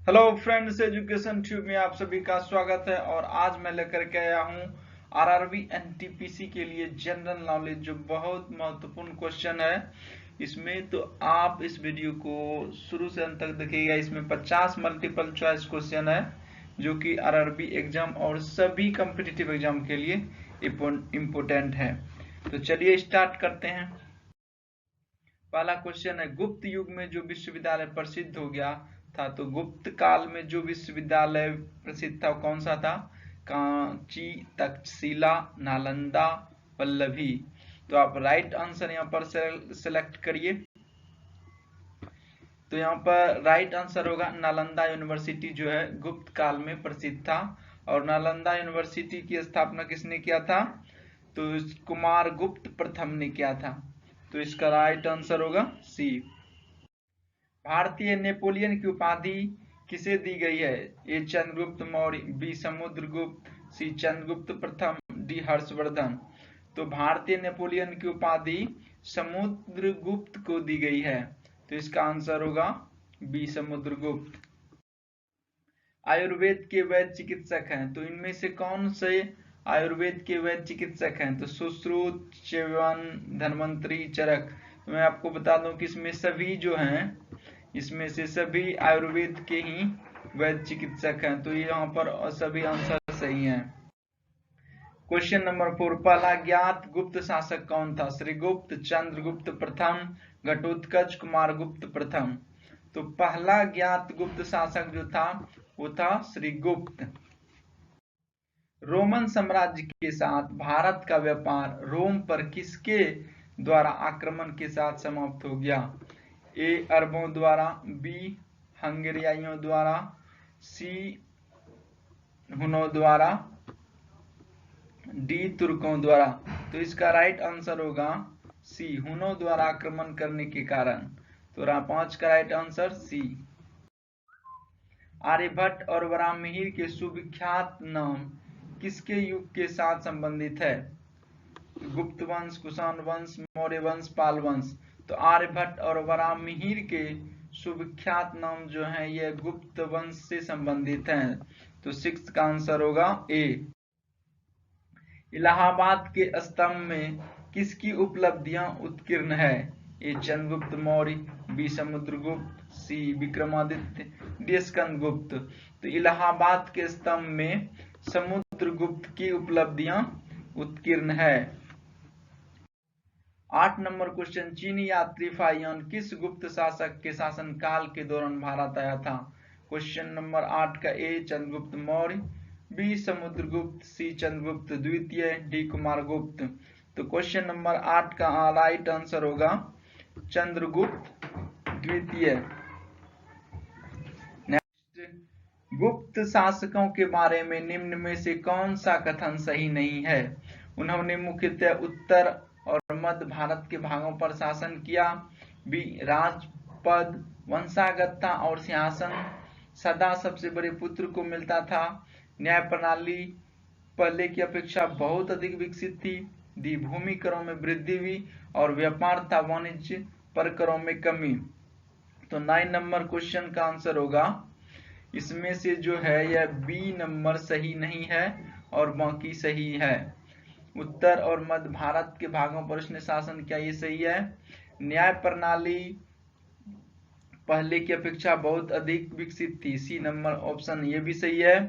Hello friends, education tube में आप सभी का स्वागत है। और आज मैं लेकर के आया हूँ आरआरबी एनटीपीसी के लिए जनरल नॉलेज, जो बहुत महत्वपूर्ण क्वेश्चन है इसमें। तो आप इस वीडियो को शुरू से अंत तक देखिएगा। इसमें 50 मल्टीपल चॉइस क्वेश्चन है जो कि आरआरबी एग्जाम और सभी कॉम्पिटिटिव एग्जाम के लिए इम्पोर्टेंट है। तो चलिए स्टार्ट करते हैं। पहला क्वेश्चन है, गुप्त युग में जो विश्वविद्यालय प्रसिद्ध हो गया था, तो गुप्त काल में जो विश्वविद्यालय प्रसिद्ध था कौन सा था? कांची, तक्षशिला, नालंदा, वल्लभी। तो आप राइट आंसर यहाँ पर सेलेक्ट करिए। तो यहाँ पर राइट आंसर होगा नालंदा यूनिवर्सिटी, जो है गुप्त काल में प्रसिद्ध था। और नालंदा यूनिवर्सिटी की स्थापना किसने किया था? तो कुमार गुप्त प्रथम ने किया था। तो इसका राइट आंसर होगा सी। भारतीय नेपोलियन की उपाधि किसे दी गई है? ए चंद्रगुप्त मौर्य, बी समुद्रगुप्त, सी चंद्रगुप्त प्रथम, डी हर्षवर्धन। तो भारतीय नेपोलियन की उपाधि समुद्रगुप्त को दी गई है। तो इसका आंसर होगा बी समुद्रगुप्त। आयुर्वेद के वैद्य चिकित्सक हैं, तो इनमें से कौन से आयुर्वेद के वैद्य चिकित्सक हैं? तो सुश्रुत, च्यवन, धन्वंतरी, चरक। तो मैं आपको बता दूं कि इसमें सभी जो हैं, इसमें से सभी आयुर्वेद के ही वैद्य चिकित्सक हैं। तो यहाँ पर सभी आंसर सही हैं। क्वेश्चन नंबर 4, पहला ज्ञात गुप्त शासक कौन था? श्रीगुप्त, चंद्रगुप्त प्रथम, घटोत्कच, कुमारगुप्त प्रथम। तो पहला ज्ञात गुप्त शासक जो था वो था श्रीगुप्त। रोमन साम्राज्य के साथ भारत का व्यापार रोम पर किसके द्वारा आक्रमण के साथ समाप्त हो गया? ए अरबों द्वारा, बी हंगेरियाइयों द्वारा, सी हुनों द्वारा, डी तुर्कों द्वारा। तो इसका राइट आंसर होगा सी, हुनों द्वारा आक्रमण करने के कारण। तो 5 का राइट आंसर सी। आर्यभट्ट और वराहमिहिर के सुविख्यात नाम किसके युग के साथ संबंधित है? गुप्त वंश, कुषाण वंश, मौर्य वंश, पाल वंश। तो आर्यभट्ट और वराहमिहिर के सुविख्यात नाम जो हैं ये गुप्त वंश से संबंधित हैं। तो 6 का आंसर होगा ए। इलाहाबाद के स्तंभ में किसकी उपलब्धियां उत्कीर्ण है? ए चंद्रगुप्त मौर्य, बी समुद्रगुप्त, सी विक्रमादित्य, डी स्कंदगुप्त। तो इलाहाबाद के स्तंभ में समुद्रगुप्त की उपलब्धियां उत्कीर्ण है। 8 नंबर क्वेश्चन, चीनी यात्री फाहियान किस गुप्त शासक के शासन काल के दौरान भारत आया था? क्वेश्चन नंबर 8 का ए चंद्रगुप्त मौर्य, बी समुद्रगुप्त, सी चंद्रगुप्त द्वितीय, डी कुमारगुप्त। तो क्वेश्चन नंबर 8 का राइट आंसर होगा चंद्रगुप्त द्वितीय। नेक्स्ट, गुप्त शासकों के बारे में निम्न में से कौन सा कथन सही नहीं है? उन्होंने मुख्यतः उत्तर और मध्य भारत के भागों पर शासन किया, बी राजपद वंशागतता और सिंहासन सदा सबसे बड़े पुत्र को मिलता था, न्याय प्रणाली पहले की अपेक्षा बहुत अधिक विकसित थी, डी भूमि करों में वृद्धि हुई और व्यापार तथा वाणिज्य पर करों में कमी। तो 9 नंबर क्वेश्चन का आंसर होगा, इसमें से जो है यह बी नंबर सही नहीं है और बाकी सही है। उत्तर और मध्य भारत के भागों पर उसने शासन किया, ये सही है। न्याय प्रणाली पहले की अपेक्षा बहुत अधिक विकसित थी, सी नंबर ऑप्शन ये भी सही है।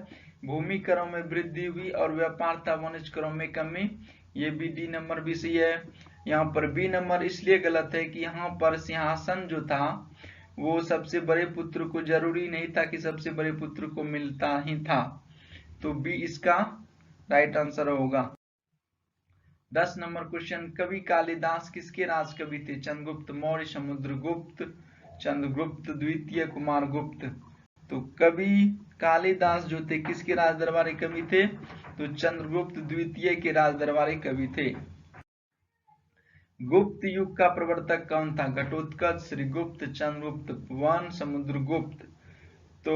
भूमि करों में वृद्धि हुई और व्यापार तथा वाणिज्य करों में कमी, ये भी डी नंबर भी सही है। यहाँ पर बी नंबर इसलिए गलत है कि यहाँ पर सिंहासन जो था वो सबसे बड़े पुत्र को जरूरी नहीं था कि सबसे बड़े पुत्र को मिलता ही था। तो बी इसका राइट आंसर होगा। 10 नंबर क्वेश्चन, कवि कालिदास किसके राजकवि थे? चंद्रगुप्त मौर्य, समुद्रगुप्त, चंद्रगुप्त द्वितीय, कुमारगुप्त। तो कवि कालिदास जो थे किसके राज दरबारी कवि थे? तो चंद्रगुप्त द्वितीय के राज दरबारी कवि थे। गुप्त युग का प्रवर्तक कौन था? घटोत्कच, श्रीगुप्त, चंद्रगुप्त वन, समुद्रगुप्त। तो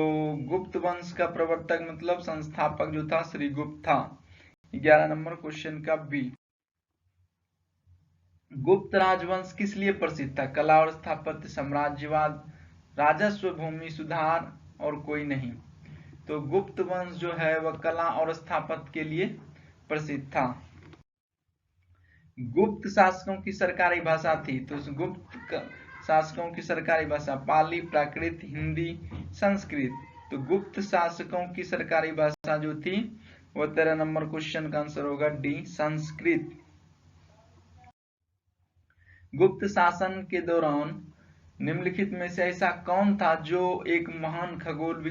गुप्त वंश का प्रवर्तक मतलब संस्थापक जो था श्रीगुप्त था। 11 नंबर क्वेश्चन का बी। गुप्त राजवंश किस लिए प्रसिद्ध था? कला और स्थापत्य, साम्राज्यवाद, राजस्व, भूमि सुधार और कोई नहीं। तो गुप्त वंश जो है वह कला और स्थापत्य के लिए प्रसिद्ध था। गुप्त शासकों की सरकारी भाषा थी, तो गुप्त शासकों की सरकारी भाषा पाली, प्राकृत, हिंदी, संस्कृत। तो गुप्त शासकों की सरकारी भाषा जो थी वो 13 नंबर क्वेश्चन का आंसर होगा डी, संस्कृत। गुप्त शासन के दौरान निम्नलिखित में से ऐसा कौन था जो एक महान खगोल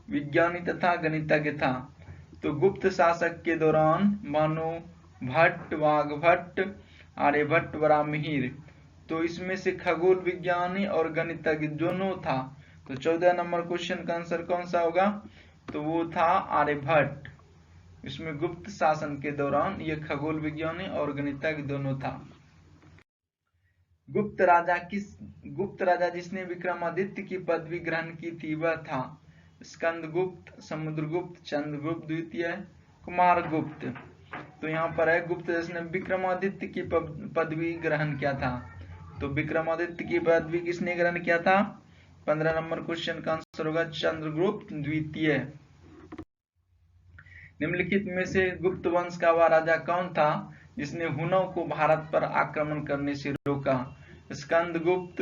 विज्ञानी तथा गणितज्ञ था? तो गुप्त शासक के दौरान भानु भट्ट, वाघभट्ट, आर्यभट्ट, वराहमिहिर। तो इसमें से खगोल विज्ञानी और गणितज्ञ दोनों था। तो 14 नंबर क्वेश्चन का आंसर कौन सा होगा? तो वो था आर्यभट्ट। इसमें गुप्त शासन के दौरान ये खगोल विज्ञानी और गणितज्ञ दोनों था। गुप्त राजा जिसने विक्रमादित्य की पदवी ग्रहण की थी वह था स्कंदगुप्त, समुद्रगुप्त, चंद्रगुप्त द्वितीय, कुमारगुप्त। तो यहाँ पर है गुप्त जिसने विक्रमादित्य की पदवी ग्रहण किया था। तो विक्रमादित्य की पदवी किसने ग्रहण किया था? 15 नंबर क्वेश्चन का आंसर होगा चंद्रगुप्त द्वितीय। निम्नलिखित में से गुप्त वंश का वह राजा कौन था जिसने हुनों को भारत पर आक्रमण करने से रोका? स्कंदगुप्त,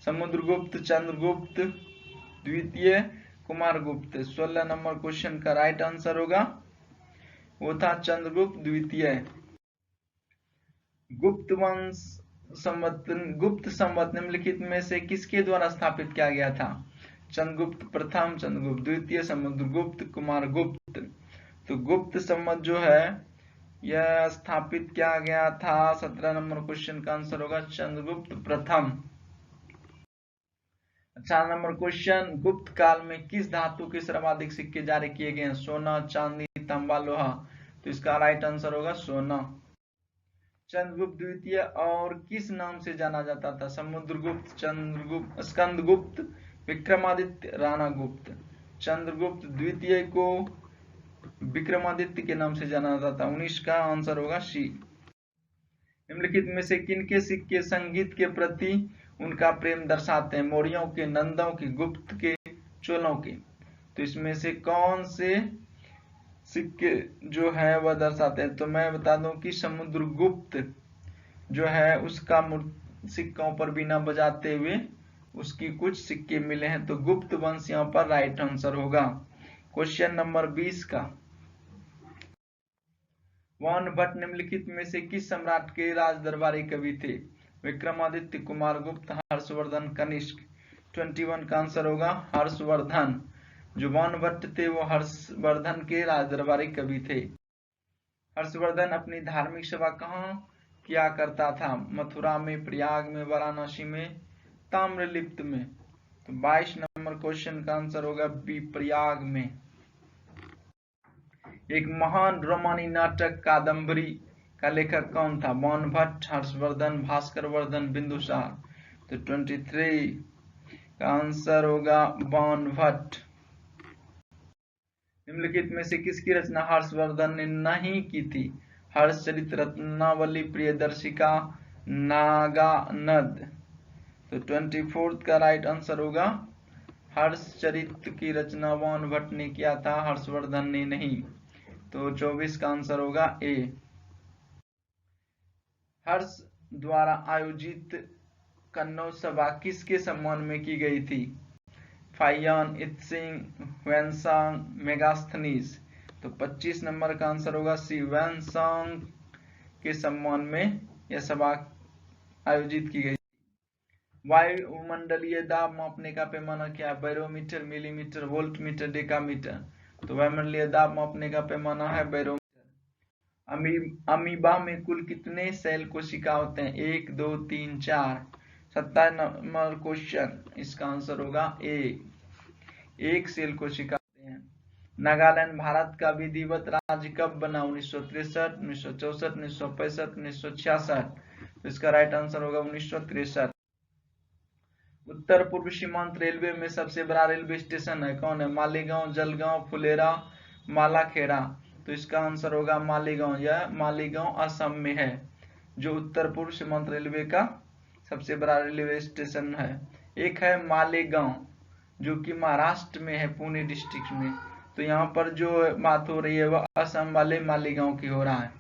समुद्रगुप्त, चंद्रगुप्त द्वितीय, कुमारगुप्त। 16 नंबर क्वेश्चन का राइट आंसर होगा वो था चंद्रगुप्त द्वितीय। गुप्त संवत निम्नलिखित में से किसके द्वारा स्थापित किया गया था? चंद्रगुप्त प्रथम, चंद्रगुप्त द्वितीय, समुद्रगुप्त, कुमारगुप्त। तो गुप्त संवत जो है यह स्थापित किया गया था 17 नंबर क्वेश्चन का आंसर होगा चंद्रगुप्त प्रथम। 4 नंबर क्वेश्चन, गुप्त काल में किस धातु के सर्वाधिक सिक्के जारी किए गए? सोना, चांदी, तांबा, लोहा। तो इसका राइट आंसर होगा सोना। चंद्रगुप्त द्वितीय और किस नाम से जाना जाता था? समुद्रगुप्त, चंद्रगुप्त, स्कंदगुप्त, विक्रमादित्य, राणा गुप्त। चंद्रगुप्त द्वितीय को विक्रमादित्य के नाम से जाना जाता था। 19 का आंसर होगा सी। निम्नलिखित में से किनके सिक्के संगीत के प्रति उनका प्रेम दर्शाते हैं? मौर्यों के, नंदों के, गुप्त के, चोलों के। तो इसमें से कौन से सिक्के जो है वह दर्शाते हैं? तो मैं बता दूं कि समुद्रगुप्त जो है उसका सिक्कों पर बिना बजाते हुए उसकी कुछ सिक्के मिले हैं। तो गुप्त वंश यहाँ पर राइट आंसर होगा। क्वेश्चन नंबर 20 का, वानभट्ट निम्नलिखित में से किस सम्राट के राज दरबारी कवि थे? विक्रमादित्य, कुमारगुप्त, हर्षवर्धन, कनिष्क। 21 का आंसर होगा हर्षवर्धन। जो वानभट्ट थे वो हर्षवर्धन के राज दरबारी कवि थे। हर्षवर्धन अपनी धार्मिक सभा कहाँ किया करता था? मथुरा में, प्रयाग में, वाराणसी में, ताम्रलिप्त में। तो 22 नंबर क्वेश्चन का आंसर होगा बी, प्रयाग में। एक महान रोमानी नाटक कादम्बरी का लेखक कौन था? वानभट्ट, हर्षवर्धन, भास्करवर्धन, बिंदुसार। तो 23 का आंसर होगा वानभट्ट। निम्नलिखित में से किसकी रचना हर्षवर्धन ने नहीं की थी? हर्षचरित, रत्नावली, प्रियदर्शिका, नागानद। तो 24 का राइट आंसर होगा हर्षचरित की रचना वानभट्ट ने किया था, हर्षवर्धन ने नहीं। तो 24 का आंसर होगा ए। हर्ष द्वारा आयोजित कन्नौज सभा किसके सम्मान में की गई थी? Fa-Hien, Itsing, Xuanzang, Megasthenes. तो 25 नंबर का आंसर होगा सी, वेनसांग के सम्मान में यह सभा आयोजित की गई। वायुमंडलीय दाब मापने का पैमाना क्या है? Barometer, millimetre, voltmeter, decametre. तो वायुमंडलीय दाब मापने का पैमाना है बैरोमीटर। अमीबा में कुल कितने सेल कोशिका होते हैं? 1, 2, 3, 4। 27 नंबर क्वेश्चन, इसका आंसर होगा एक सेल कोशिका होते हैं। नागालैंड भारत का विधिवत राज्य कब बना? 1963, 1964, 1965, 1966। तो इसका राइट आंसर होगा 1963। उत्तर पूर्व सीमांत रेलवे में सबसे बड़ा रेलवे स्टेशन है कौन है? मालीगांव, जलगांव, फुलेरा, मालाखेड़ा। तो इसका आंसर होगा मालीगांव। यह मालीगांव असम में है, जो उत्तर पूर्व सीमांत रेलवे का सबसे बड़ा रेलवे स्टेशन है। एक है मालेगांव जो कि महाराष्ट्र में है, पुणे डिस्ट्रिक्ट में। तो यहाँ पर जो बात हो रही है वह असम वाले मालेगांव की हो रहा है।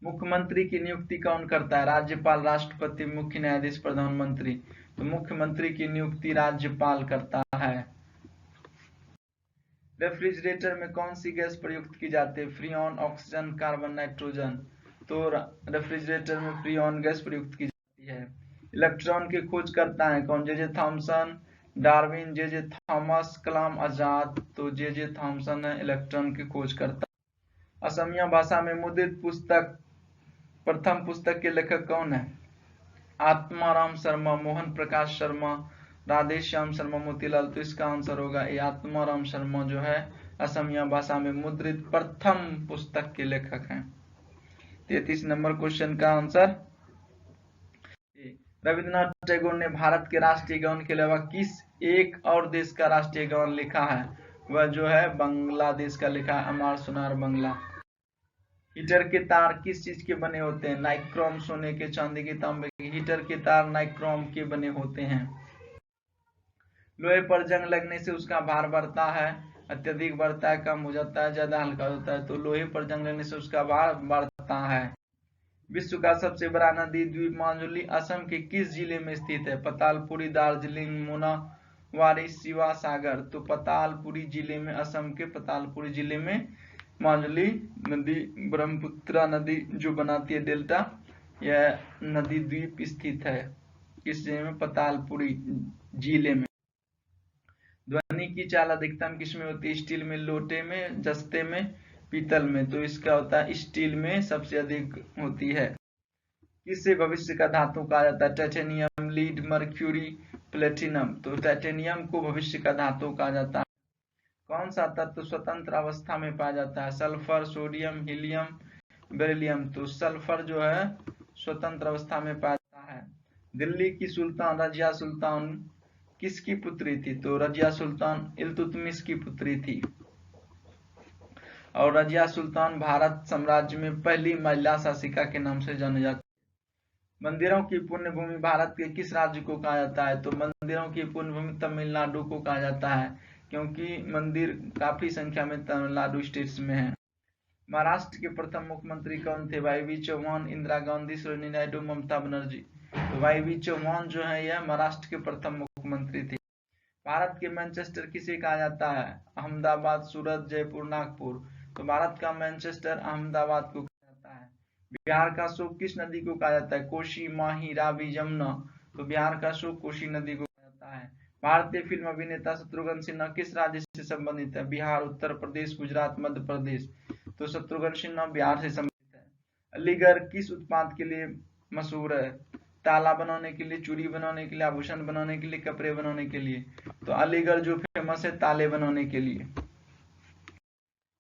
मुख्यमंत्री की नियुक्ति कौन करता है? राज्यपाल, राष्ट्रपति, मुख्य न्यायाधीश, प्रधानमंत्री। तो मुख्यमंत्री की नियुक्ति राज्यपाल करता है। रेफ्रिजरेटर में कौन सी गैस प्रयुक्त की जाती है? Freon, oxygen, carbon, nitrogen. तो रेफ्रिजरेटर में फ्रीऑन गैस प्रयुक्त की जाती है। इलेक्ट्रॉन की खोज करता है कौन? जे थॉमसन, डार्विन, जे थॉमस, कलाम आजाद। तो जे थॉमसन है इलेक्ट्रॉन की खोज करता है। असमिया भाषा में मुद्रित पुस्तक, प्रथम पुस्तक के लेखक कौन है? आत्माराम शर्मा, मोहन प्रकाश शर्मा, राधेश्याम शर्मा, मोतीलाल। तो इसका आंसर होगा ये आत्माराम शर्मा जो है असमिया भाषा में मुद्रित प्रथम पुस्तक के लेखक हैं। 33 नंबर क्वेश्चन का आंसर। रविन्द्रनाथ टैगोर ने भारत के राष्ट्रीय गान के अलावा किस एक और देश का राष्ट्रीय गान लिखा है? वह जो है बांग्लादेश का लिखा है, अमार सोनार बांग्ला। हीटर के तार किस चीज के बने होते हैं? नाइक्रोम, सोने के, चांदी के, तांबे के। हीटर के तार नाइक्रोम के बने होते हैं। लोहे पर जंग लगने से उसका भार बढ़ता है, अत्यधिक बढ़ता है, कम हो जाता है, ज्यादा हल्का होता है। तो लोहे पर जंग लगने से उसका भार बढ़ता है। विश्व का सबसे बड़ा नदी द्वीप माजुली असम के किस जिले में स्थित है? पतालपुरी, दार्जिलिंग, मुनावारी, शिवा सागर। तो पतालपुरी जिले में, असम के पतालपुरी जिले में माजुली नदी, ब्रह्मपुत्र नदी जो बनाती है डेल्टा, यह नदी द्वीप स्थित है किस जिले में? पतालपुरी जिले में। ध्वनि की चाल अधिकतम किसमें होती है? स्टील में, लोटे में, जस्ते में, पीतल में। तो इसका होता है स्टील में सबसे अधिक होती है। किससे भविष्य का धातु कहा जाता है? Titanium, lead, mercury, platinum. तो टाइटेनियम को भविष्य का धातु कहा जाता है। कौन सा तत्व स्वतंत्र अवस्था में पाया जाता है? Sulphur, sodium, helium, beryllium. तो सल्फर जो है स्वतंत्र अवस्था में पाया जाता है। दिल्ली की सुल्तान रजिया सुल्तान किसकी पुत्री थी? तो रजिया सुल्तान इल्तुतमिश की पुत्री थी। और रजिया सुल्तान भारत साम्राज्य में पहली महिला शासिका के नाम से जाने जाती है। मंदिरों की पुण्य भूमि भारत के किस राज्य को कहा जाता है? तो मंदिरों की पुण्य भूमि तमिलनाडु को कहा जाता है, क्योंकि मंदिर काफी संख्या में तमिलनाडु स्टेट्स में है। महाराष्ट्र के प्रथम मुख्यमंत्री कौन थे? वाई चौहान, इंदिरा गांधी, सरोजिनी नायडू, ममता बनर्जी। तो वाई चौहान जो है यह महाराष्ट्र के प्रथम मुख्यमंत्री थे। भारत के मैनचेस्टर किसे कहा जाता है? अहमदाबाद, सूरत, जयपुर, नागपुर। तो भारत का मैनचेस्टर अहमदाबाद को कहा जाता है। बिहार का शोक किस नदी को कहा जाता है? कोसी, माही, रावी, जमुना। तो बिहार का शोक कोसी नदी को कहा जाता है। भारतीय फिल्म अभिनेता शत्रुघ्न सिन्हा किस राज्य से संबंधित है? बिहार, उत्तर प्रदेश, गुजरात, मध्य प्रदेश। तो शत्रुघ्न सिन्हा बिहार से संबंधित है। अलीगढ़ किस उत्पाद के लिए मशहूर है? ताला बनाने के लिए, चूड़ी बनाने के लिए, आभूषण बनाने के लिए, कपड़े बनाने के लिए। तो अलीगढ़ जो फेमस है ताले बनाने के लिए।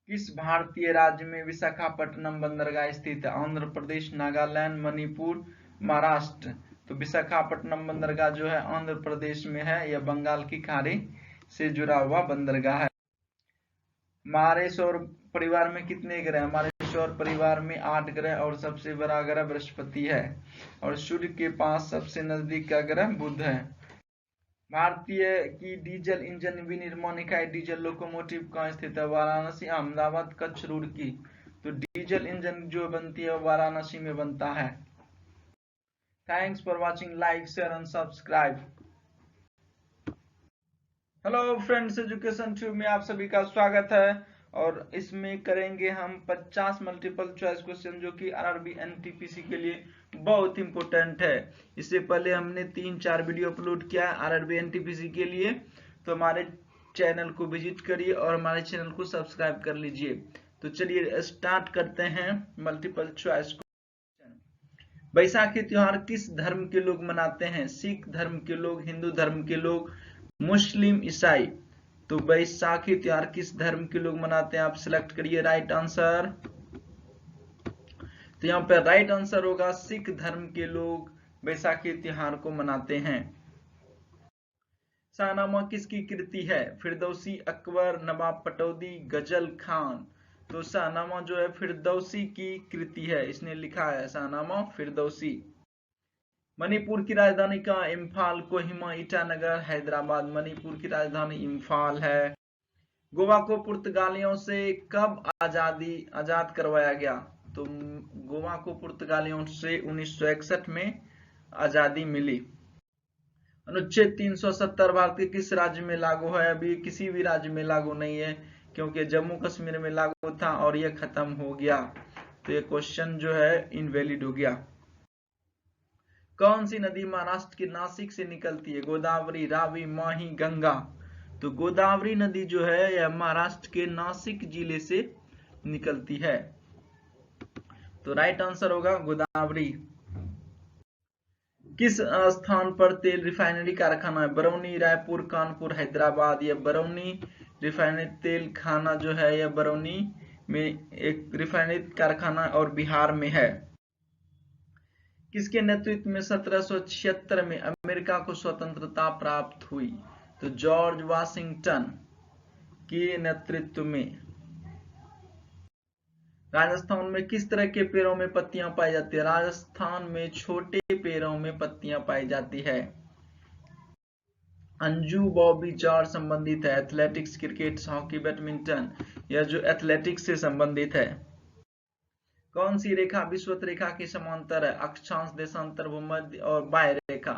किस भारतीय राज्य में विशाखापट्टनम बंदरगाह स्थित है? आंध्र प्रदेश, नागालैंड, मणिपुर, महाराष्ट्र। तो विशाखापट्टनम बंदरगाह जो है आंध्र प्रदेश में है, यह बंगाल की खाड़ी से जुड़ा हुआ बंदरगाह है। हमारे सौर परिवार में कितने ग्रह? हमारे सौर परिवार में 8 ग्रह और सबसे बड़ा ग्रह बृहस्पति है, और सूर्य के पास सबसे नजदीक का ग्रह बुध है। भारतीय की डीजल इंजन विनिर्माण इकाई डीजल लोकोमोटिव कहाँ स्थित है? वाराणसी, अहमदाबाद, कच्छ, रुड़की। तो डीजल इंजन जो बनती है वाराणसी में बनता है। Thanks for watching, like, share and subscribe. Hello friends, education tube में आप सभी का स्वागत है। और इसमें करेंगे हम 50 मल्टीपल चॉइस क्वेश्चन जो कि आरआरबी एनटीपीसी के लिए बहुत इंपॉर्टेंट है। इससे पहले हमने 3-4 वीडियो अपलोड किया है आरआरबी एनटीपीसी के लिए, तो हमारे चैनल को विजिट करिए और हमारे चैनल को सब्सक्राइब कर लीजिए। तो चलिए स्टार्ट करते हैं मल्टीपल चॉइस क्वेश्चन। बैसाखी त्योहार किस धर्म के लोग मनाते हैं? सिख धर्म के लोग, हिंदू धर्म के लोग, मुस्लिम, ईसाई। तो बैसाखी त्योहार किस धर्म के लोग मनाते हैं? आप सिलेक्ट करिए राइट आंसर। तो यहाँ पे राइट आंसर होगा सिख धर्म के लोग बैसाखी त्योहार को मनाते हैं। शाहनामा किसकी कृति है? फिरदौसी, अकबर, नवाब पटौदी, गजल खान। तो शाहनामा जो है फिरदौसी की कृति है, इसने लिखा है शाहनामा फिरदौसी। मणिपुर की राजधानी का इम्फाल, कोहिमा, ईटानगर, हैदराबाद। मणिपुर की राजधानी इम्फाल है। गोवा को पुर्तगालियों से कब आजाद करवाया गया? तो गोवा को पुर्तगालियों से 1961 में आजादी मिली। अनुच्छेद 370 भारत के किस राज्य में लागू है? अभी किसी भी राज्य में लागू नहीं है, क्योंकि जम्मू कश्मीर में लागू था और यह खत्म हो गया। तो ये क्वेश्चन जो है इनवैलिड हो गया। कौन सी नदी महाराष्ट्र के नासिक से निकलती है? गोदावरी, रावी, माही, गंगा। तो गोदावरी नदी जो है यह महाराष्ट्र के नासिक जिले से निकलती है। तो राइट आंसर होगा गोदावरी। किस स्थान पर तेल रिफाइनरी कारखाना है? बरौनी, रायपुर, कानपुर, हैदराबाद। यह बरौनी रिफाइनरी तेल खाना जो है यह बरौनी में एक रिफाइनरी कारखाना और बिहार में है। किसके नेतृत्व में 1776 में अमेरिका को स्वतंत्रता प्राप्त हुई? तो जॉर्ज वाशिंगटन के नेतृत्व में। राजस्थान में किस तरह के पेड़ों में पत्तियां पाई जाती है? राजस्थान में छोटे पेड़ों में पत्तियां पाई जाती है। अंजू बॉबी चार संबंधित है? Athletics, cricket, hockey, badminton. यह जो एथलेटिक्स से संबंधित है। कौन सी रेखा विषुवत रेखा के समांतर है? अक्षांश, देशांतर, भूमध्य और बाह्य रेखा।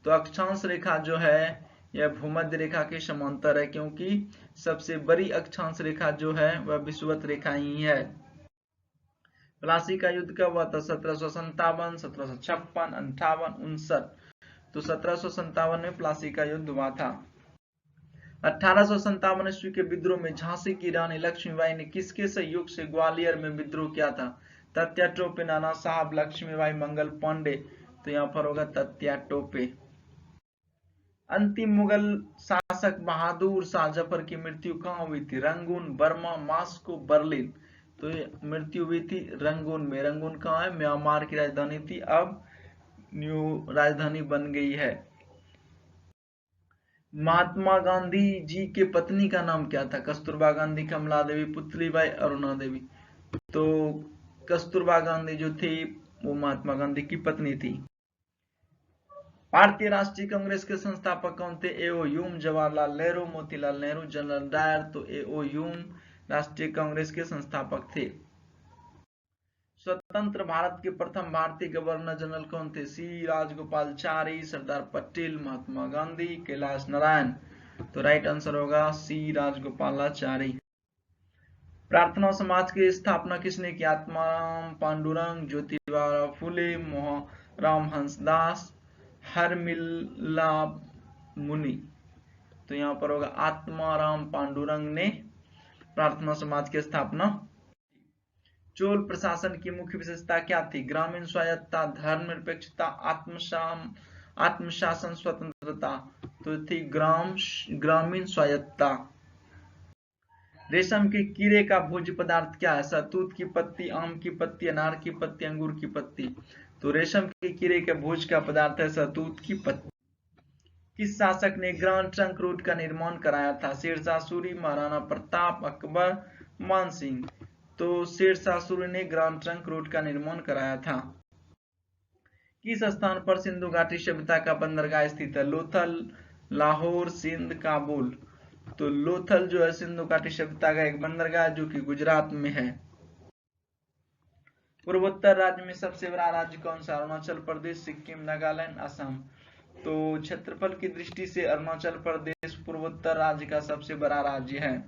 तो अक्षांश रेखा जो है यह भूमध्य रेखा के समांतर है, क्योंकि सबसे बड़ी अक्षांश रेखा जो है वह विषुवत रेखा ही है। प्लासी का युद्ध कब हुआ था? 1757, 1756, 58, 59। तो 1757 में प्लासी का युद्ध हुआ था। 1857 ईस्वी के विद्रोह में झांसी की रानी लक्ष्मीबाई ने किसके सहयोग से ग्वालियर में विद्रोह किया था? तत्या टोपे, नाना साहब, लक्ष्मीबाई, मंगल पांडे। तो यहाँ पर होगा तत्या टोपे। अंतिम मुगल शासक बहादुर शाह जफर की मृत्यु कहाँ हुई थी? Rangoon, Burma, Moscow, Berlin. तो मृत्यु हुई थी रंगून में। रंगून कहाँ है? म्यांमार की राजधानी थी, अब न्यू राजधानी बन गई है। महात्मा गांधी जी के पत्नी का नाम क्या था? कस्तूरबा गांधी, कमला देवी, पुतलीबाई, अरुणा देवी। तो कस्तूरबा गांधी जो थी वो महात्मा गांधी की पत्नी थी। भारतीय राष्ट्रीय कांग्रेस के संस्थापक कौन थे? AO Hume, Jawaharlal Nehru, Motilal Nehru, General Dyer. तो एओ ह्यूम राष्ट्रीय कांग्रेस के संस्थापक थे। स्वतंत्र भारत के प्रथम भारतीय गवर्नर जनरल कौन थे? सी राजगोपालाचारी, सरदार पटेल, महात्मा गांधी, कैलाश नारायण। तो राइट आंसर होगा सी राजगोपालाचारी। प्रार्थना समाज की स्थापना किसने की? आत्माराम पांडुरंग, ज्योतिबा फुले, मोहनराम हंसदास, हरमिला मुनि। तो यहाँ पर होगा आत्माराम पांडुरंग ने प्रार्थना समाज की स्थापना। चोल प्रशासन की मुख्य विशेषता क्या थी? ग्रामीण स्वायत्तता, धर्मनिरपेक्षता, आत्मशासन, स्वतंत्रता। तो थी ग्रामीण स्वायत्तता। रेशम के कीड़े का भोज्य पदार्थ क्या है? शहतूत की पत्ती, आम की पत्ती, अनार की पत्ती, अंगूर की पत्ती। तो रेशम के कीड़े के भोज का पदार्थ है शहतूत की पत्ती। किस शासक ने ग्रांड ट्रंक रोड का निर्माण कराया था? शेरशाह सूरी, महाराणा प्रताप, अकबर, मान सिंह। तो शेरशाह सूरी ने ग्रांड ट्रंक रोड का निर्माण कराया था। किस स्थान पर सिंधु घाटी सभ्यता का बंदरगाह स्थित है? लोथल, लाहौर, सिंध, काबुल। तो लोथल जो है सिंधु घाटी सभ्यता का एक बंदरगाह जो कि गुजरात में है। पूर्वोत्तर राज्य में सबसे बड़ा राज्य कौन सा? अरुणाचल प्रदेश, सिक्किम, नागालैंड, असम। तो क्षेत्रफल की दृष्टि से अरुणाचल प्रदेश पूर्वोत्तर राज्य का सबसे बड़ा राज्य है।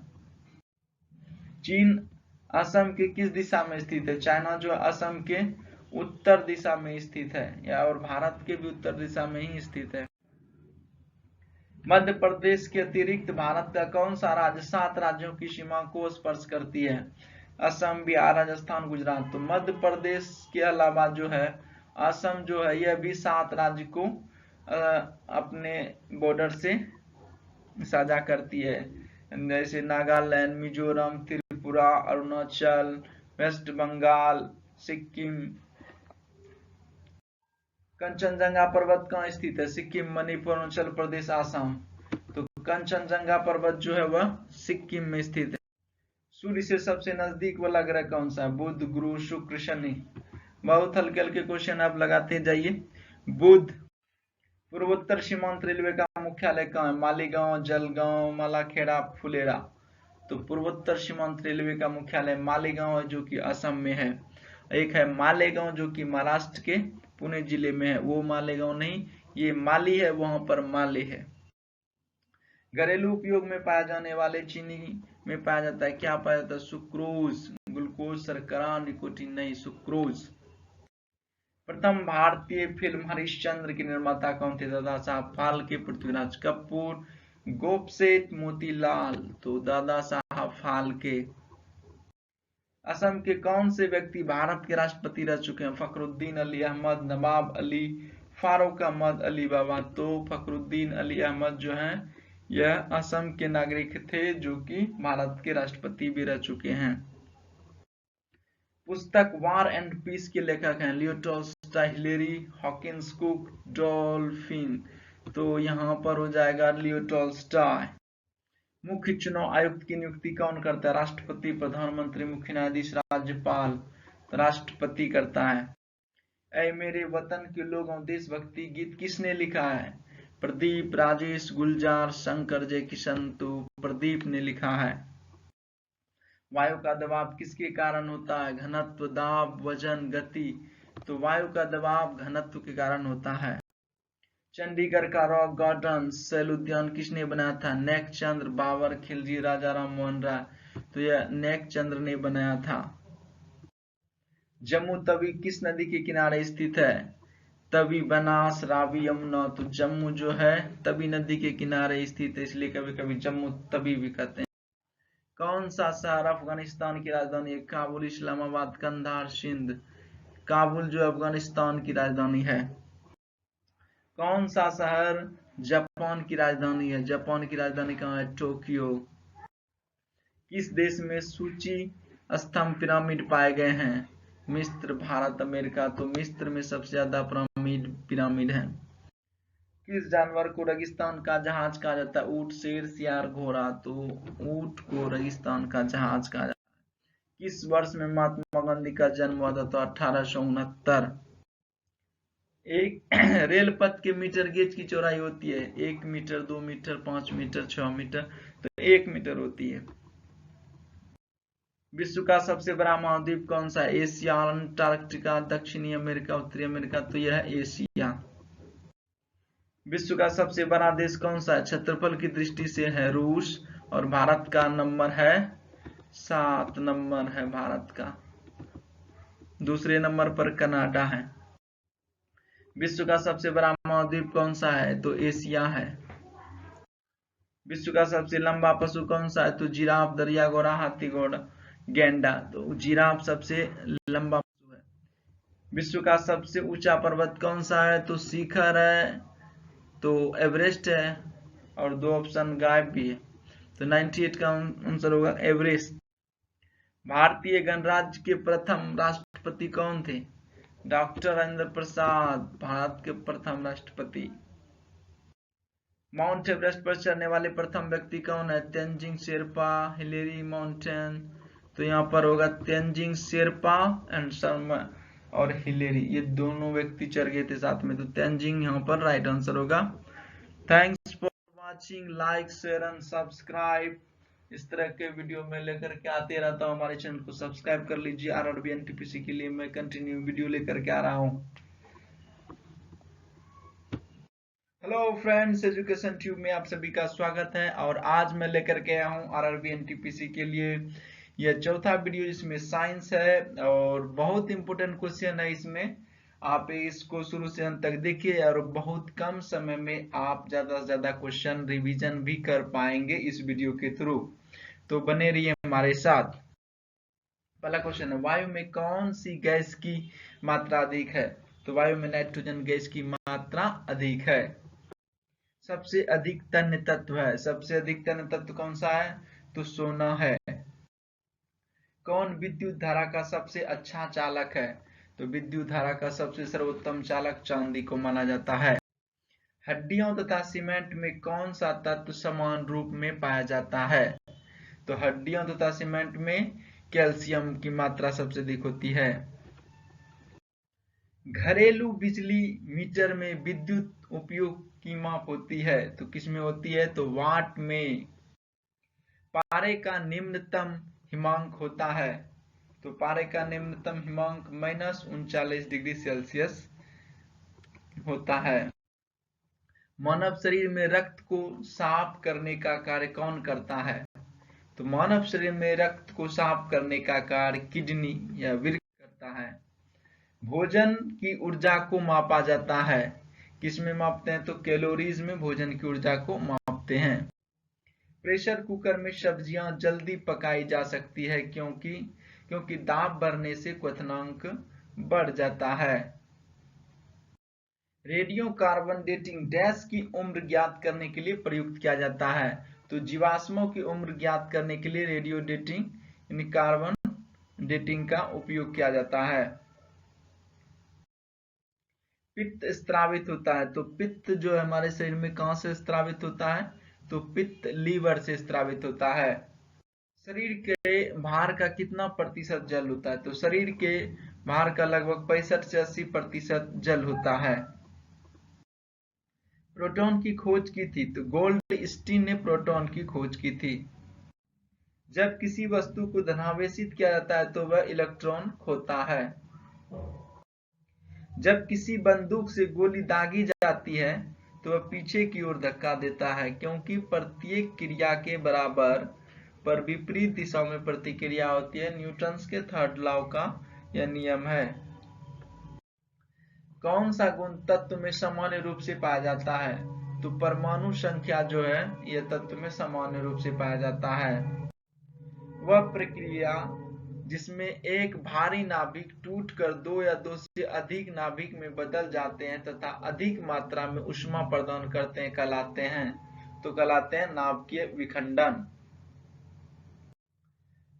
चीन असम के किस दिशा में स्थित है? चाइना जो असम के उत्तर दिशा में स्थित है, या और भारत के भी उत्तर दिशा में ही स्थित है। मध्य प्रदेश के अतिरिक्त भारत का कौन सा राज्य 7 राज्यों की सीमा को स्पर्श करती है? असम, बिहार, राजस्थान, गुजरात। तो मध्य प्रदेश के अलावा जो है असम जो है यह भी 7 राज्य को अपने बॉर्डर से साझा करती है, जैसे नागालैंड, मिजोरम, त्रिपुरा, अरुणाचल, वेस्ट बंगाल, सिक्किम। कंचनजंगा पर्वत कहाँ स्थित है? सिक्किम, मणिपुर, अरुणाचल प्रदेश, असम। तो कंचनजंगा पर्वत जो है वह सिक्किम में स्थित है। सूर्य से सबसे नजदीक वाला ग्रह कौन सा है? बुध, गुरु, शुक्र, शनि। बहुत हल्के हल्के क्वेश्चन आप लगाते जाइए। बुध। पूर्वोत्तर सीमांत रेलवे का मुख्यालय कहाँ है? मालीगांव, जलगांव, मालाखेड़ा, फुलेरा। तो पूर्वोत्तर सीमांत रेलवे का मुख्यालय मालेगांव है, जो कि असम में है। एक है मालेगांव जो कि महाराष्ट्र के पुणे जिले में है, वो मालेगांव नहीं, ये माली है, वहां पर माले है। घरेलू उपयोग में पाया जाने वाले चीनी में पाया जाता है, क्या पाया जाता है? सुक्रोज। ग्लूकोज, शर्करा, निकोटीन नहीं, सुक्रोज। प्रथम भारतीय फिल्म हरिश्चंद्र के निर्माता कौन थे? दादा साहब फाल्के, पृथ्वीराज कपूर, गोपसेठ, मोतीलाल। तो दादा साहब फाल्के। असम के कौन से व्यक्ति भारत के राष्ट्रपति रह चुके हैं? फखरुद्दीन अली अहमद, नवाब अली, फारूक अहमद अली बाबा। तो फखरुद्दीन अली अहमद जो हैं यह असम के नागरिक थे, जो कि भारत के राष्ट्रपति भी रह चुके हैं। पुस्तक वार एंड पीस के लेखक हैं? Leo Tolstoy, Hillary, Hawkins, cook, dolphin. तो यहाँ पर हो जाएगा लियो टॉल्स्टॉय। मुख्य चुनाव आयुक्त की नियुक्ति कौन करता है? राष्ट्रपति, प्रधानमंत्री, मुख्य न्यायाधीश, राज्यपाल। तो राष्ट्रपति करता है। ऐ मेरे वतन के लोगों देशभक्ति गीत किसने लिखा है? प्रदीप, राजेश, गुलजार, शंकर जयकिशन। तो प्रदीप ने लिखा है। वायु का दबाव किसके कारण होता है? घनत्व, दाब, वजन, गति। तो वायु का दबाव घनत्व के कारण होता है। चंडीगढ़ का रॉक गार्डन सेल उद्यान किसने बनाया था? नेक चंद्र, बाबर खिलजी, राजा राम मोहन राय। तो यह नेक चंद्र ने बनाया था। जम्मू तवी किस नदी के किनारे स्थित है? तवी, बनास, रावी, यमुना। तो जम्मू जो है तवी नदी के किनारे स्थित है, इसलिए कभी कभी जम्मू तवी भी कहते हैं। कौन सा शहर अफगानिस्तान की राजधानी है? काबुल, इस्लामाबाद, कंधार, सिंध। काबुल जो अफगानिस्तान की राजधानी है। कौन सा शहर जापान की राजधानी है? जापान की राजधानी कहाँ है? टोक्यो। किस देश में सूची स्तंभ पिरामिड पाए गए हैं? मिस्र, भारत, अमेरिका। तो मिस्र में सबसे ज्यादा पिरामिड है। किस जानवर को रेगिस्तान का जहाज कहा जाता है? ऊंट, शेर, सियार, घोड़ा। तो ऊंट को रेगिस्तान का जहाज कहा जाता है। किस वर्ष में महात्मा गांधी का जन्म हुआ था? तो 1869। एक रेल पथ के मीटर गेज की चौड़ाई होती है 1 मीटर, 2 मीटर, 5 मीटर, 6 मीटर। तो 1 मीटर होती है। विश्व का सबसे बड़ा महाद्वीप कौन सा है? एशिया, अंटार्कटिका, दक्षिणी अमेरिका, उत्तरी अमेरिका। तो यह है एशिया। विश्व का सबसे बड़ा देश कौन सा है? क्षेत्रफल की दृष्टि से है रूस, और भारत का नंबर है 7 नंबर है भारत का। दूसरे नंबर पर कनाडा है। विश्व का सबसे बड़ा महाद्वीप कौन सा है? तो एशिया है। विश्व का सबसे लंबा पशु कौन सा है? तो जिराफ, दरिया घोड़ा, हाथी, घोड़ा, गैंडा। तो जिराफ सबसे लंबा पशु है। विश्व का सबसे ऊंचा पर्वत कौन सा है? तो शिखर है, तो एवरेस्ट है, और 2 ऑप्शन गायब भी है। तो 98 का आंसर होगा एवरेस्ट। भारतीय गणराज्य के प्रथम राष्ट्रपति कौन थे? डॉक्टर राजेंद्र प्रसाद, भारत के प्रथम राष्ट्रपति। माउंट एवरेस्ट पर चढ़ने वाले प्रथम व्यक्ति कौन है? Tenzing Sherpa, Hillary mountain. तो यहाँ पर होगा तेंजिंग शेरपा एंड शर्मा और हिलेरी, ये दोनों व्यक्ति चढ़ गए थे साथ में। तो तेंजिंग यहाँ पर राइट आंसर होगा। Thanks for watching. Like, share and subscribe. इस तरह के वीडियो में लेकर के आते रहता हूँ। हमारे चैनल को सब्सक्राइब कर लीजिए। आरआरबी एनटीपीसी के लिए मैं कंटिन्यू वीडियो लेकर के आ रहा हूँ। हेलो फ्रेंड्स, एजुकेशन ट्यूब में आप सभी का स्वागत है। और आज मैं लेकर के आया हूँ आरआरबी एनटीपीसी के लिए यह चौथा वीडियो, जिसमें साइंस है और बहुत इंपोर्टेंट क्वेश्चन है इसमें। आप इसको शुरू से अंत तक देखिए और बहुत कम समय में आप ज्यादा से ज्यादा क्वेश्चन रिवीजन भी कर पाएंगे इस वीडियो के थ्रू। तो बने रहिए हमारे साथ। पहला क्वेश्चन है, वायु में कौन सी गैस की मात्रा अधिक है? तो वायु में नाइट्रोजन गैस की मात्रा अधिक है। सबसे अधिक तन्य तत्व है, सबसे अधिक तन्य तत्व कौन सा है? तो सोना है। कौन विद्युत धारा का सबसे अच्छा चालक है? तो विद्युत धारा का सबसे सर्वोत्तम चालक चांदी को माना जाता है। हड्डियों तथा सीमेंट में कौन सा तत्व समान रूप में पाया जाता है? तो हड्डियों तथा सीमेंट में कैल्शियम की मात्रा सबसे अधिक होती है। घरेलू बिजली मीटर में विद्युत उपयोग की माप होती है, तो किसमें होती है? तो वाट में। पारे का निम्नतम हिमांक होता है, तो पारे का निम्नतम हिमांक -39 डिग्री सेल्सियस होता है। मानव शरीर में रक्त को साफ करने का कार्य कौन करता है? तो मानव शरीर में रक्त को साफ करने का कार्य किडनी या वृक्क करता है। भोजन की ऊर्जा को मापा जाता है, किसमें मापते हैं? तो कैलोरीज में भोजन की ऊर्जा को मापते हैं। प्रेशर कुकर में सब्जियां जल्दी पकाई जा सकती है, क्योंकि दाब बढ़ने से क्वथनांक बढ़ जाता है। रेडियो कार्बन डेटिंग डैश की उम्र ज्ञात करने के लिए प्रयुक्त किया जाता है, तो जीवाश्मों की उम्र ज्ञात करने के लिए रेडियो डेटिंग यानी कार्बन डेटिंग का उपयोग किया जाता है। पित्त स्त्रावित होता है, तो पित्त जो है हमारे शरीर में कहां से स्त्रावित होता है? तो पित्त लीवर से स्त्रावित होता है। शरीर के भार का कितना प्रतिशत जल होता है? तो शरीर के भार का लगभग 65 से 80% जल होता है। प्रोटॉन की खोज की थी, तो गोल्डस्टीन ने प्रोटॉन की खोज की थी। जब किसी वस्तु को धनावेशित किया जाता है तो वह इलेक्ट्रॉन खोता है। जब किसी बंदूक से गोली दागी जाती है तो वह पीछे की ओर धक्का देता है, क्योंकि प्रत्येक क्रिया के बराबर पर विपरीत दिशा में प्रतिक्रिया होती है। न्यूटन के थर्ड लॉ का यह नियम है। कौन सा गुण तत्व में सामान्य रूप से पाया जाता है? तो परमाणु संख्या जो है यह तत्व में सामान्य रूप से पाया जाता है। वह प्रक्रिया जिसमें एक भारी नाभिक टूटकर दो या दो से अधिक नाभिक में बदल जाते हैं तथा अधिक मात्रा में ऊष्मा प्रदान करते हैं कहलाते हैं नाभिकीय विखंडन।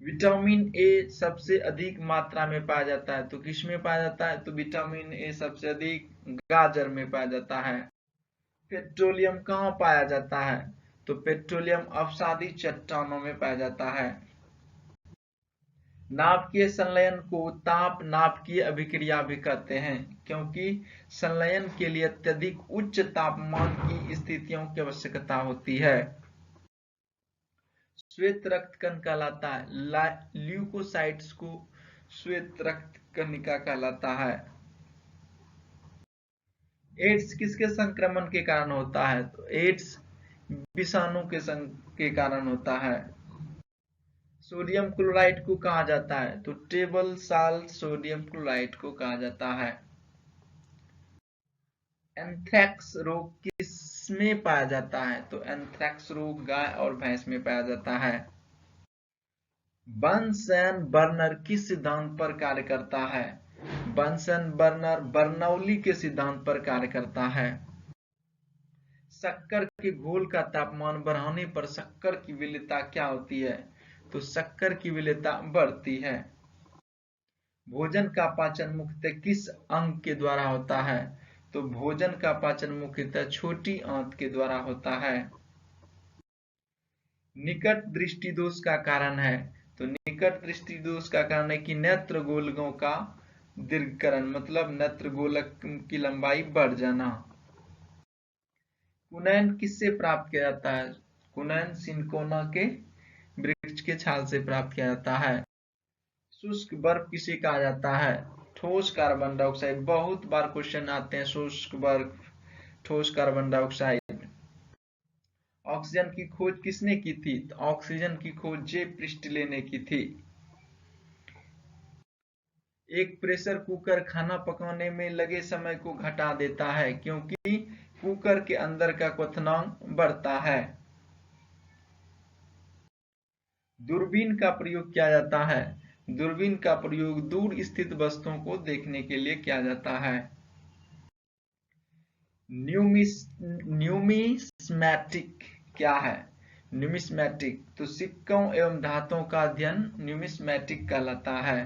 विटामिन ए सबसे अधिक मात्रा में पाया जाता है, तो किसमें पाया जाता है? तो विटामिन ए सबसे अधिक गाजर में पाया जाता है। पेट्रोलियम कहाँ पाया जाता है? तो पेट्रोलियम अवसादी चट्टानों में पाया जाता है। नाभिकीय संलयन को ताप नाभिकीय अभिक्रिया भी कहते हैं, क्योंकि संलयन के लिए अत्यधिक उच्च तापमान की स्थितियों की आवश्यकता होती है। श्वेत रक्त कण कहलाता है। ल्यूकोसाइट्स को श्वेत रक्त कणिका कहलाता है। एड्स किसके संक्रमण के कारण होता है? तो एड्स विषाणु के कारण होता है। सोडियम क्लोराइड को कहा जाता है? तो टेबल साल्ट सोडियम क्लोराइड को कहा जाता है। एंथ्रेक्स रोग किसमें पाया जाता है? तो एंथ्रेक्स रोग गाय और भैंस में पाया जाता है। बंसन बर्नर किस सिद्धांत पर कार्य करता है? बंसन बर्नर बर्नौली के सिद्धांत पर कार्य करता है। शक्कर के घोल का तापमान बढ़ाने पर शक्कर की विलेयता क्या होती है? तो शक्कर की विलेयता बढ़ती है। भोजन का पाचन मुख्यतः किस अंग के द्वारा होता है? तो भोजन का पाचन मुख्यतः छोटी आंत के द्वारा होता है। निकट दृष्टि दोष का कारण है, तो निकट दृष्टि दोष का कारण है कि नेत्र गोलकों का दीर्घकरण, मतलब नेत्र गोलक की लंबाई बढ़ जाना। कुनैन किससे प्राप्त किया जाता है? कुनैन सिनकोना के वृक्ष के छाल से प्राप्त किया जाता है। शुष्क बर्फ किसे कहा जाता है? ठोस कार्बन डाइऑक्साइड। बहुत बार क्वेश्चन आते हैं शुष्क बर्फ, ठोस कार्बन डाइऑक्साइड। ऑक्सीजन की खोज किसने की थी? तो ऑक्सीजन की खोज जे प्रिस्टले ने की थी। एक प्रेशर कुकर खाना पकाने में लगे समय को घटा देता है, क्योंकि कुकर के अंदर का क्वथनांक बढ़ता है। दूरबीन का प्रयोग किया जाता है। दूरबीन का प्रयोग दूर स्थित वस्तुओं को देखने के लिए किया जाता है। न्यूमिस्मैटिक क्या है? न्यूमिस्मैटिक तो सिक्कों एवं धातुओं का अध्ययन न्यूमिस्मैटिक कहलाता है।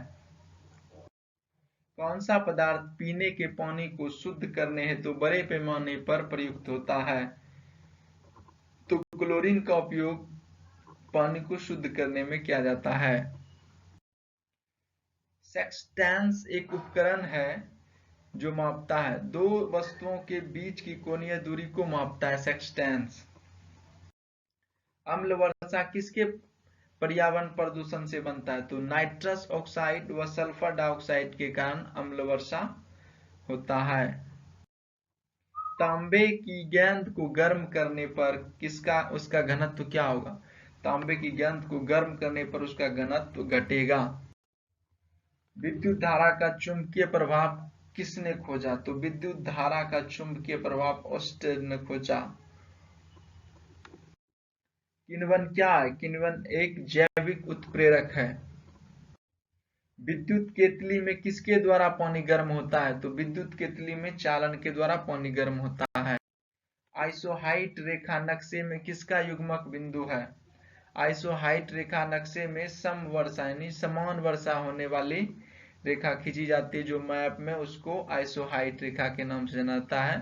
कौन सा पदार्थ पीने के पानी को शुद्ध करने हेतु बड़े पैमाने पर प्रयुक्त होता है? तो क्लोरीन का उपयोग पानी को शुद्ध करने में किया जाता है। सेक्सटेंस एक उपकरण है जो मापता है, दो वस्तुओं के बीच की कोणीय दूरी को मापता है, सेक्सटेंस। अम्ल वर्षा किसके पर्यावरण प्रदूषण से बनता है? तो नाइट्रस ऑक्साइड व सल्फर डाइऑक्साइड के कारण अम्ल वर्षा होता है। तांबे की गेंद को गर्म करने पर उसका घनत्व क्या होगा? तांबे की गेंद को गर्म करने पर उसका घनत्व घटेगा। विद्युत धारा का चुंबकीय प्रभाव किसने खोजा? तो विद्युत धारा का चुंबकीय प्रभाव ऑस्टेड ने खोजा। किण्वन क्या है? किण्वन एक जैविक उत्प्रेरक है। विद्युत केतली में किसके द्वारा पानी गर्म होता है? तो विद्युत केतली में चालन के द्वारा पानी गर्म होता है। आइसोहाइट रेखा नक्शे में किसका युग्मक बिंदु है? आइसोहाइट रेखा नक्शे में समवर्षा यानी समान वर्षा होने वाली रेखा खींची जाती है, जो मैप में उसको आइसोहाइट रेखा के नाम से जाना जाता है।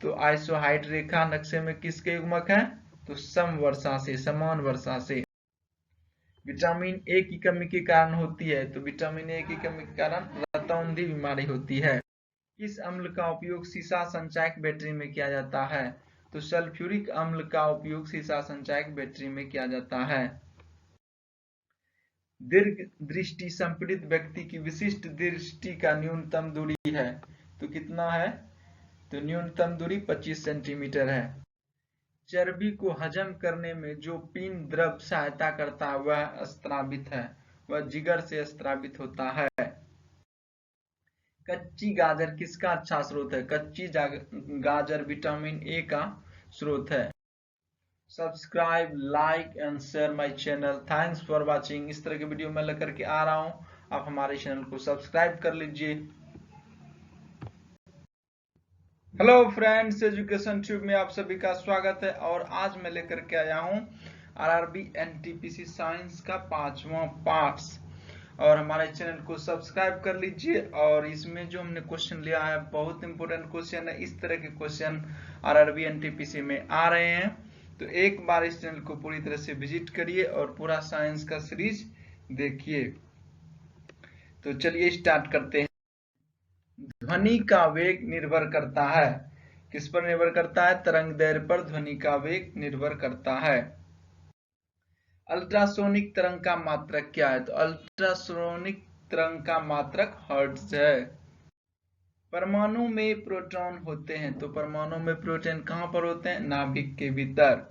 तो आइसोहाइट रेखा नक्शे में किसके युग्मक है? तो समवर्षा से, समान वर्षा से। विटामिन ए की कमी के कारण होती है, तो विटामिन ए की कमी के कारण रतौंधी बीमारी होती है। किस अम्ल का उपयोग सीसा संचायक बैटरी में किया जाता है? तो सल्फ्यूरिक अम्ल का उपयोग सीसा संचायक बैटरी में किया जाता है। दीर्घ दृष्टि संपीड़ित व्यक्ति की विशिष्ट दृष्टि का न्यूनतम दूरी है, तो कितना है? तो न्यूनतम दूरी 25 सेंटीमीटर है। चर्बी को हजम करने में जो पीन द्रव सहायता करता है वह स्त्रावित है, वह जिगर से स्त्रावित होता है। कच्ची गाजर किसका अच्छा स्रोत है? कच्ची गाजर विटामिन ए का स्रोत है। Subscribe, like and share my channel. Thanks for watching. इस तरह के वीडियो मैं लेकर के आ रहा हूँ, आप हमारे चैनल को सब्सक्राइब कर लीजिए। हेलो फ्रेंड्स, एजुकेशन ट्यूब में आप सभी का स्वागत है और आज मैं लेकर के आया हूँ आरआरबी एनटीपीसी साइंस का 5वां पार्ट्स, और हमारे चैनल को सब्सक्राइब कर लीजिए। और इसमें जो हमने क्वेश्चन लिया है बहुत इंपोर्टेंट क्वेश्चन है। इस तरह के क्वेश्चन आरआरबी एनटीपीसी में आ रहे हैं, तो एक बार इस चैनल को पूरी तरह से विजिट करिए और पूरा साइंस का सीरीज देखिए। तो चलिए स्टार्ट करते हैं। ध्वनि का वेग निर्भर करता है, किस पर निर्भर करता है? तरंग दैर्ध्य पर ध्वनि का वेग निर्भर करता है। अल्ट्रासोनिक तरंग का मात्रक क्या है? तो अल्ट्रासोनिक तरंग का मात्रक हर्ट्ज है। परमाणु में प्रोटॉन होते हैं, तो परमाणु में प्रोटॉन कहां पर होते हैं? नाभिक के भीतर।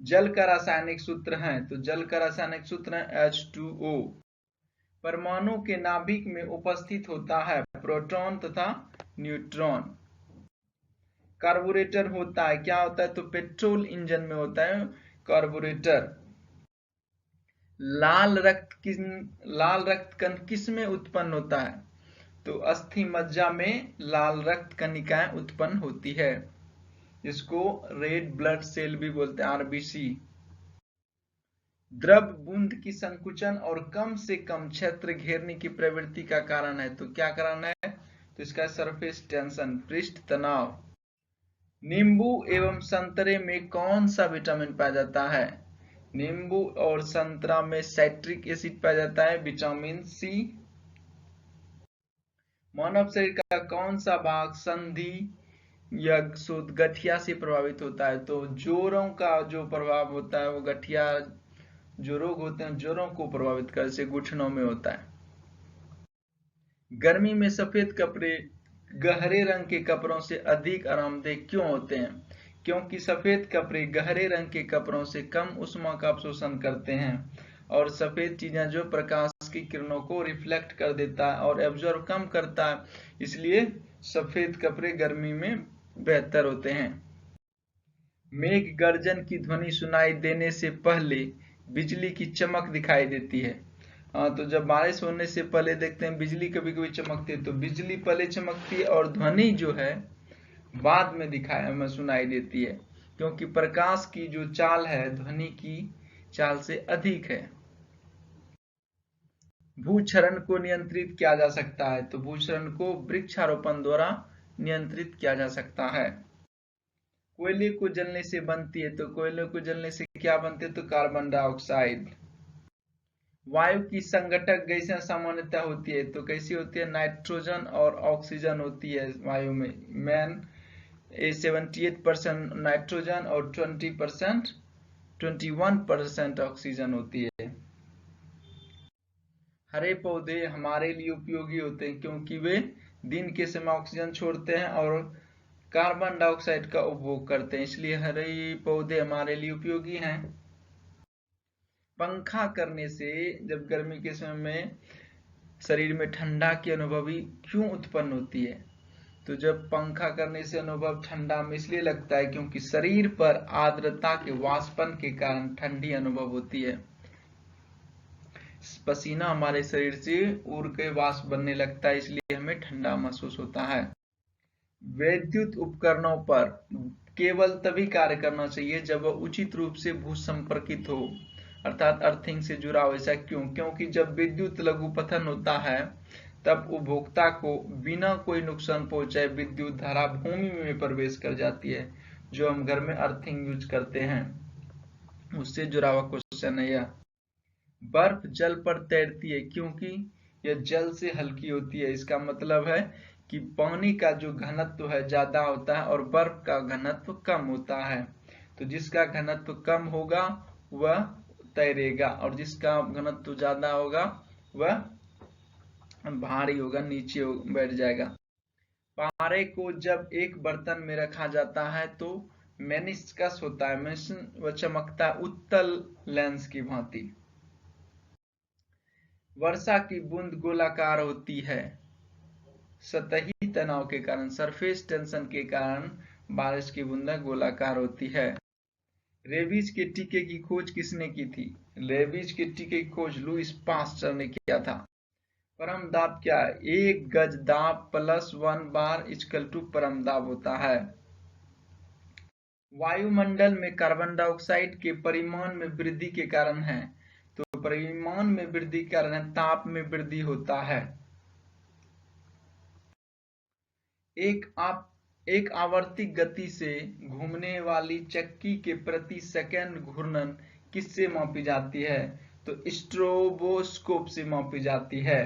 जल का रासायनिक सूत्र है, तो जल का रासायनिक सूत्र है H2O। परमाणु के नाभिक में उपस्थित होता है प्रोटॉन तथा न्यूट्रॉन। कार्बोरेटर होता है, क्या होता है? तो पेट्रोल इंजन में होता है कार्बोरेटर। लाल रक्त कण किस में उत्पन्न होता है? तो अस्थि मज्जा में लाल रक्त कणिकाएं उत्पन्न होती है, जिसको रेड ब्लड सेल भी बोलते हैं, आरबीसी। द्रव बूंद की संकुचन और कम से कम क्षेत्र घेरने की प्रवृत्ति का कारण है, तो क्या कारण है? तो इसका सरफेस टेंशन, पृष्ठ तनाव। नींबू एवं संतरे में कौन सा विटामिन पाया जाता है? नींबू और संतरा में साइट्रिक एसिड पाया जाता है, विटामिन सी। मानव शरीर का कौन सा भाग संधि या गठिया से प्रभावित होता है? तो जोड़ों का जो प्रभाव होता है वो गठिया, जो रोग होते हैं जोड़ों को प्रभावित कर, जैसे घुटनों में होता है। गर्मी में सफेद कपड़े गहरे रंग के कपड़ों से अधिक आरामदेह क्यों होते हैं? क्योंकि सफेद कपड़े गहरे रंग के कपड़ों से कम ऊष्मा का अवशोषण करते हैं, और सफेद चीजें जो प्रकाश की किरणों को रिफ्लेक्ट कर देता है और एब्जॉर्ब कम करता है, इसलिए सफेद कपड़े गर्मी में बेहतर होते हैं। मेघ गर्जन की ध्वनि सुनाई देने से पहले बिजली की चमक दिखाई देती है। हाँ, तो जब बारिश होने से पहले देखते हैं बिजली कभी कभी चमकती है, तो बिजली पहले चमकती है और ध्वनि जो है बाद में सुनाई देती है, क्योंकि प्रकाश की जो चाल है ध्वनि की चाल से अधिक है। भूक्षरण को नियंत्रित किया जा सकता है, तो भूक्षरण को वृक्षारोपण द्वारा नियंत्रित किया जा सकता है। कोयले को जलने से बनती है, तो कोयले को जलने से क्या बनते हैं? तो कार्बन डाइऑक्साइड। वायु की संघटक गैसें सामान्यतः होती है, तो कैसी होती है? नाइट्रोजन और ऑक्सीजन होती है वायु में। मैन 78% नाइट्रोजन और 21% ऑक्सीजन होती है। हरे पौधे हमारे लिए उपयोगी होते हैं क्योंकि वे दिन के समय ऑक्सीजन छोड़ते हैं और कार्बन डाइऑक्साइड का उपभोग करते हैं, इसलिए हरे पौधे हमारे लिए उपयोगी हैं। पंखा करने से जब गर्मी के समय में शरीर में ठंडा की अनुभूति क्यों उत्पन्न होती है? तो जब पंखा करने से अनुभव ठंडा में इसलिए लगता है क्योंकि शरीर पर आर्द्रता के वाष्पन के कारण ठंडी अनुभव होती है। पसीना हमारे शरीर से उड़ के वाष्प बनने लगता है, इसलिए हमें ठंडा महसूस होता है। वैद्युत उपकरणों पर केवल तभी कार्य करना चाहिए जब वह उचित रूप से भूसंपर्कित हो, अर्थात अर्थिंग से जुड़ा हो। ऐसा क्यों? क्योंकि जब विद्युत लघुपथन होता है तब उपभोक्ता को बिना कोई नुकसान पहुंचाए विद्युत धारा भूमि में प्रवेश कर जाती है, जो हम घर में अर्थिंग यूज करते हैं, उससे जुड़ा हुआ क्वेश्चन है यह। बर्फ जल पर तैरती है क्योंकि यह जल से हल्की होती है। इसका मतलब है कि पानी का जो घनत्व है ज्यादा होता है और बर्फ का घनत्व कम होता है, तो जिसका घनत्व कम होगा वह तैरेगा और जिसका घनत्व ज्यादा होगा वह भारी होगा, नीचे बैठ जाएगा। पारे को जब एक बर्तन में रखा जाता है तो मेनिस्कस होता है, वह चमकता है उत्तल लेंस की भांति। वर्षा की बूंद गोलाकार होती है सतही तनाव के कारण, सरफेस टेंशन के कारण बारिश की बूंदें गोलाकार होती है। रेबीज के टीके की खोज किसने की थी? रेबीज के टीके की खोज लुईस पास्चर ने किया था। परम दाब क्या है? 1 गज दाब प्लस 1 बार इक्वल टू परम दाब होता है। वायुमंडल में कार्बन डाइऑक्साइड के परिमाण में वृद्धि के कारण है, तो परिमाण में वृद्धि के कारण ताप में वृद्धि होता है। एक आवर्ती गति से घूमने वाली चक्की के प्रति सेकंड घूर्णन किससे मापी जाती है? तो स्ट्रोबोस्कोप से मापी जाती है।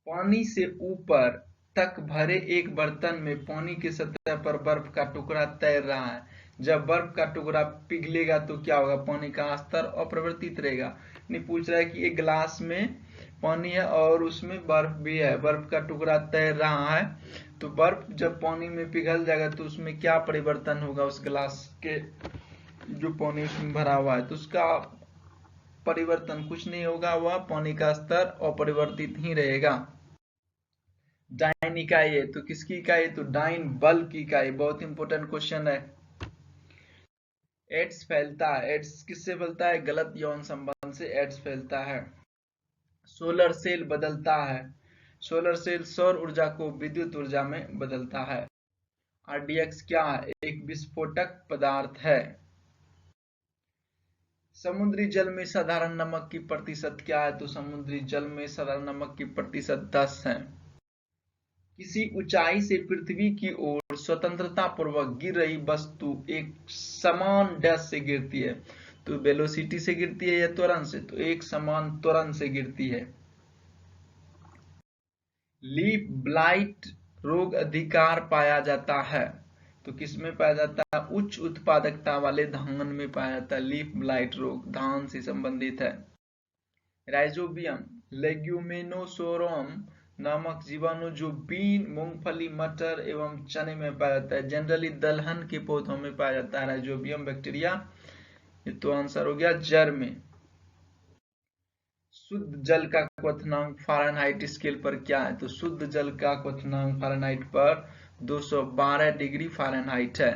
पानी से ऊपर तक भरे एक बर्तन में पानी की सतह पर बर्फ का टुकड़ा तैर रहा है। जब बर्फ का टुकड़ा पिघलेगा तो क्या होगा? पानी का स्तर अपरिवर्तित रहेगा। नहीं, पूछ रहा है कि एक गिलास में पानी है और उसमें बर्फ भी है, बर्फ का टुकड़ा तैर रहा है, तो बर्फ जब पानी में पिघल जाएगा तो उसमें क्या परिवर्तन होगा? उस गिलास के जो पानी उसमें भरा हुआ है तो उसका परिवर्तन कुछ नहीं होगा, वह पानी का स्तर अपरिवर्तित ही रहेगा। डाइन इकाई है तो किसकी इकाई? तो डाइन बल की इकाई। बहुत इंपॉर्टेंट क्वेश्चन है। एड्स फैलता है, एड्स किससे फैलता है? गलत यौन संबंध से एड्स फैलता है। सोलर सेल बदलता है, सोलर सेल सौर ऊर्जा को विद्युत ऊर्जा में बदलता है। आरडीएक्स क्या है? एक विस्फोटक पदार्थ है। समुद्री जल में साधारण नमक की प्रतिशत क्या है? तो समुद्री जल में साधारण नमक की प्रतिशत 10 है। किसी ऊंचाई से पृथ्वी की ओर स्वतंत्रता पूर्वक गिर रही वस्तु एक समान डैश से गिरती है, तो वेलोसिटी से गिरती है या त्वरण से? तो एक समान त्वरण से गिरती है। लीफ ब्लाइट रोग अधिकार पाया जाता है, तो किसमें पाया जाता है? उच्च उत्पादकता वाले धान में पाया जाता है। लीफ ब्लाइट रोग धान से संबंधित है। राइजोबियम लेग्यूमिनोसोरम नामक जीवाणु जो बीन, मूंगफली, मटर एवं चने में पाया जाता है। जनरली दलहन के पौधों में पाया जाता है राइजोबियम बैक्टीरिया। ये तो आंसर हो गया जड़ में। शुद्ध जल का क्वथनांक फ़ारेनहाइट स्केल पर क्या है? तो शुद्ध जल का क्वथनांक फ़ारेनहाइट पर 212 डिग्री फ़ारेनहाइट है।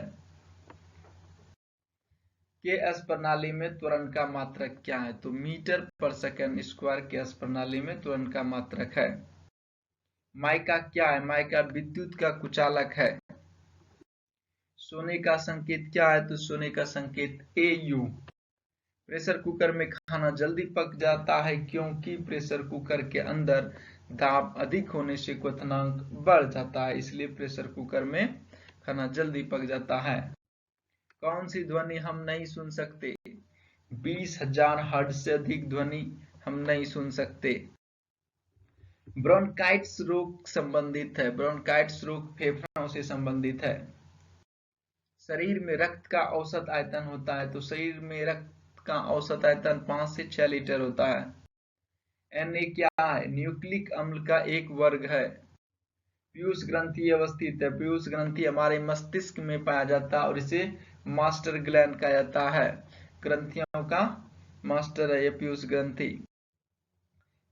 केएस प्रणाली में त्वरण का मात्रक क्या है? तो मीटर पर सेकंड स्क्वायर केएस प्रणाली में त्वरण का मात्रक है। माइका क्या है? माइका विद्युत का कुचालक है। सोने का संकेत क्या है? तो सोने का संकेत AU। प्रेशर कुकर में खाना जल्दी पक जाता है क्योंकि प्रेशर कुकर के अंदर दाब अधिक होने से क्वथनांक बढ़ जाता है, इसलिए प्रेशर कुकर में खाना जल्दी पक जाता है। कौन सी ध्वनि हम नहीं सुन सकते? 20,000 हर्ट्ज से अधिक ध्वनि हम नहीं सुन सकते। ब्रोंकाइटिस रोग संबंधित है। ब्रोंकाइटिस रोग फेफड़ों से संबंधित है। शरीर में रक्त का औसत आयतन होता है, तो शरीर में रक्त का औसत आयतन 5 से 6 लीटर होता है। Na क्या है? न्यूक्लिक अम्ल का एक वर्ग है। पीयूष ग्रंथि अवस्थित है। पीयूष ग्रंथि हमारे मस्तिष्क में पाया जाता है और इसे मास्टर ग्लैंड कहा जाता है। ग्रंथियों का मास्टर है ये पीयूष ग्रंथि।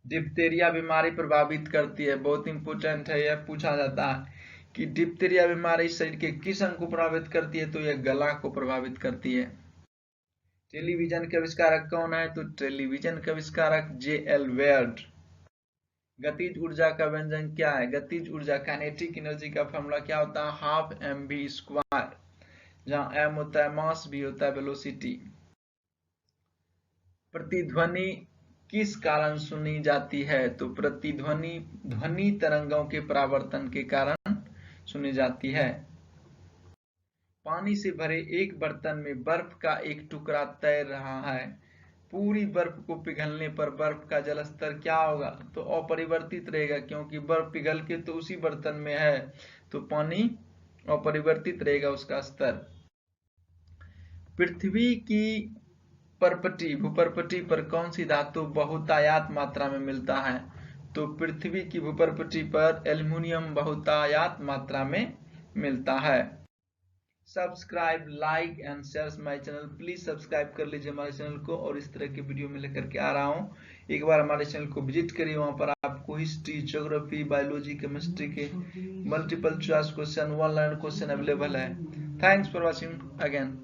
डिप्थीरिया बीमारी प्रभावित करती है। बहुत इंपोर्टेंट है, यह पूछा जाता है कि डिप्थीरिया बीमारी शरीर के किस अंग को प्रभावित करती है, तो यह गला को प्रभावित करती है। टेलीविजन के आविष्कारक कौन है? तो टेलीविजन के आविष्कारक J.L. वेयर्ड। गतिज ऊर्जा का व्यंजन क्या है? गतिज ऊर्जा काइनेटिक एनर्जी का फॉर्मूला क्या होता है? हाफ mv², जहां m होता है मास, v होता है वेलोसिटी। प्रतिध्वनि किस कारण सुनी जाती है? तो प्रतिध्वनि ध्वनि तरंगों के परावर्तन के कारण सुनी जाती है। पानी से भरे एक बर्तन में बर्फ का एक टुकड़ा तैर रहा है। पूरी बर्फ को पिघलने पर बर्फ का जल स्तर क्या होगा? तो अपरिवर्तित रहेगा, क्योंकि बर्फ पिघल के तो उसी बर्तन में है, तो पानी अपरिवर्तित रहेगा उसका स्तर। पृथ्वी की परपटी भूपरपटी पर कौन सी धातु बहुतायत मात्रा में मिलता है? तो पृथ्वी की भूपरपटी पर एल्युमिनियम बहुतायत मात्रा में मिलता है। Subscribe, like and share my channel. Please subscribe कर लीजिए हमारे चैनल को, और इस तरह के वीडियो में लेकर के आ रहा हूँ। एक बार हमारे चैनल को विजिट करिए, वहां पर आपको हिस्ट्री, ज्योग्राफी, बायोलॉजी, केमिस्ट्री के multiple choice question, 1 line question available है। Thanks for watching again.